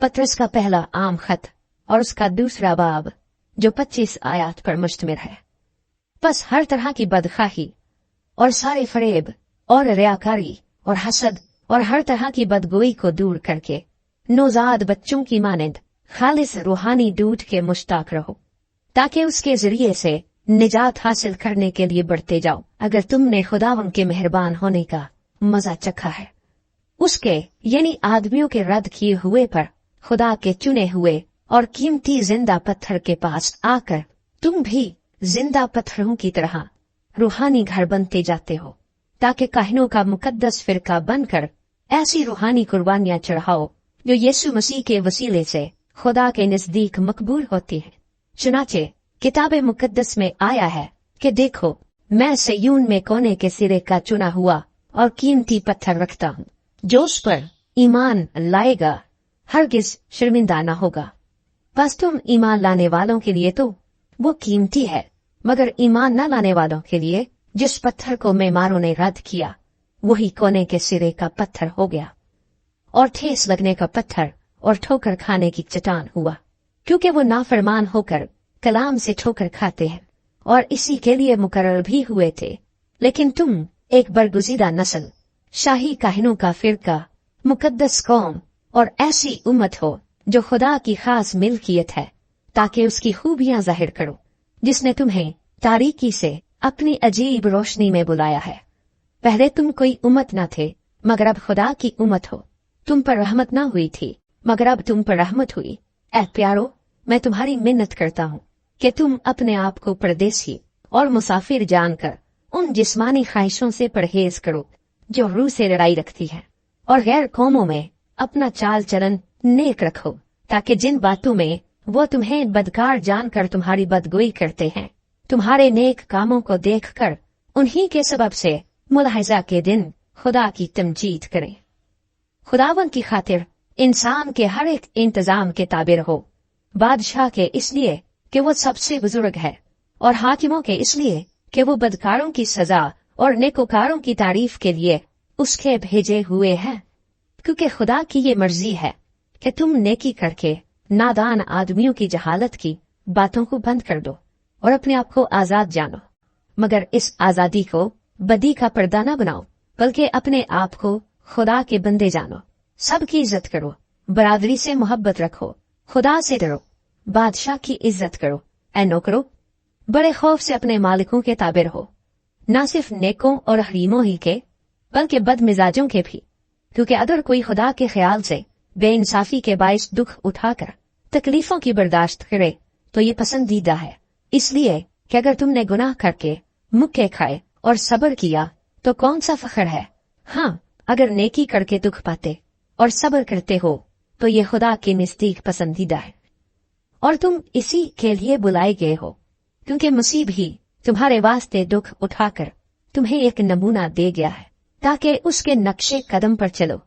पतरस का पहला आम खत और उसका दूसरा बाब जो 25 आयत पर मुश्तमिल है। बस हर तरह की बदखाही और सारे फरेब और रियाकारी और हसद और हर तरह की बदगोई को दूर करके नौजाद बच्चों की मानंद खालिस रूहानी दूध के मुश्ताक रहो, ताकि उसके जरिए से निजात हासिल करने के लिए बढ़ते जाओ। अगर तुमने खुदावन के मेहरबान होने का मजा चखा है, उसके यानी आदमियों के रद्द किए हुए पर खुदा के चुने हुए और कीमती जिंदा पत्थर के पास आकर तुम भी जिंदा पत्थरों की तरह रूहानी घर बनते जाते हो, ताकि काहिनों का मुकद्दस फिरका बनकर ऐसी रूहानी कुर्बानियां चढ़ाओ जो यीशु मसीह के वसीले से खुदा के नजदीक मकबूल होती है। चुनाचे किताबे मुकद्दस में आया है कि देखो, मैं सयून में कोने के सिरे का चुना हुआ और कीमती पत्थर रखता हूँ, जो उस पर ईमान लाएगा हरगिज शर्मिंदा न होगा। बस तुम ईमान लाने वालों के लिए तो वो कीमती है, मगर ईमान न लाने वालों के लिए जिस पत्थर को मेमारों ने रद्द किया वही कोने के सिरे का पत्थर हो गया और ठेस लगने का पत्थर और ठोकर खाने की चट्टान हुआ, क्योंकि वो नाफरमान होकर कलाम से ठोकर खाते हैं और इसी के लिए मुकर्रर भी हुए थे। लेकिन तुम एक बरगुज़ीदा नस्ल, शाही काहिनों का फिरका, मुकद्दस कौम और ऐसी उम्मत हो जो खुदा की खास मिल्कियत है, ताकि उसकी खूबियां जाहिर करो, जिसने तुम्हें तारीकी से अपनी अजीब रोशनी में बुलाया है। पहले तुम कोई उम्मत न थे, मगर अब खुदा की उम्मत हो। तुम पर रहमत न हुई थी, मगर अब तुम पर रहमत हुई। ऐ प्यारो, मैं तुम्हारी मिन्नत करता हूँ कि तुम अपने आप को परदेसी और मुसाफिर जानकर उन जिस्मानी ख्वाहिशों से परहेज करो जो रूह से लड़ाई रखती है, और गैर कौमों में अपना चाल चलन नेक रखो, ताकि जिन बातों में वो तुम्हें बदकार जानकर तुम्हारी बदगोई करते हैं, तुम्हारे नेक कामों को देखकर उन्हीं के सबब से मुलाहिजा के दिन खुदा की तमजीद करें। खुदावन की खातिर इंसान के हर एक इंतजाम के ताबे रहो, बादशाह के इसलिए कि वो सबसे बुजुर्ग है, और हाकिमों के इसलिए कि वो बदकारों की सजा और नेकोकारों की तारीफ के लिए उसके भेजे हुए हैं। क्योंकि खुदा की ये मर्जी है कि तुम नेकी करके नादान आदमियों की जहालत की बातों को बंद कर दो और अपने आप को आजाद जानो, मगर इस आजादी को बदी का पर्दा न बनाओ, बल्कि अपने आप को खुदा के बंदे जानो। सबकी इज्जत करो, बरादरी से मोहब्बत रखो, खुदा से डरो, बादशाह की इज्जत करो। ऐ नौकरो, बड़े खौफ से अपने मालिकों के ताबे रहो, न सिर्फ नेकों और हरीमों ही के, बल्कि बदमिजाजों के भी। क्योंकि अगर कोई खुदा के ख्याल से बेइंसाफी के बाइस दुख उठाकर तकलीफों की बर्दाश्त करे तो ये पसंदीदा है, इसलिए कि अगर तुमने गुनाह करके मुक्के खाए और सब्र किया तो कौन सा फख्र है। हाँ, अगर नेकी करके दुख पाते और सब्र करते हो तो ये खुदा के नजदीक पसंदीदा है। और तुम इसी के लिए बुलाए गए हो, क्योंकि मसीह भी तुम्हारे वास्ते दुख उठाकर तुम्हें एक नमूना दे गया है, ताकि उसके नक्शे कदम पर चलो।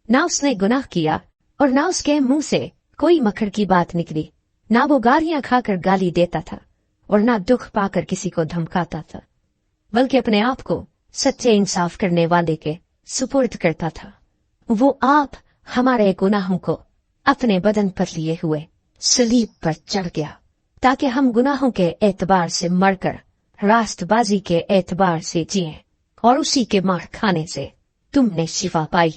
ना उसने गुनाह किया और ना उसके मुंह से कोई मकड़ की बात निकली, ना वो गालियां खाकर गाली देता था और ना दुख पाकर किसी को धमकाता था, बल्कि अपने आप को सच्चे इंसाफ करने वाले के सुपुर्द करता था। वो आप हमारे गुनाहों को अपने बदन पर लिए हुए सलीब पर चढ़ गया, ताकि हम गुनाहों के एतबार से मरकर रास्तबाजी के एतबार से जिए, और उसी के मार खाने से तुमने शिफा पाई।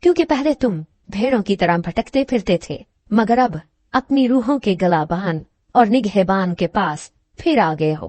क्योंकि पहले तुम भेड़ों की तरह भटकते फिरते थे, मगर अब अपनी रूहों के गलाबान और निगहबान के पास फिर आ गए हो।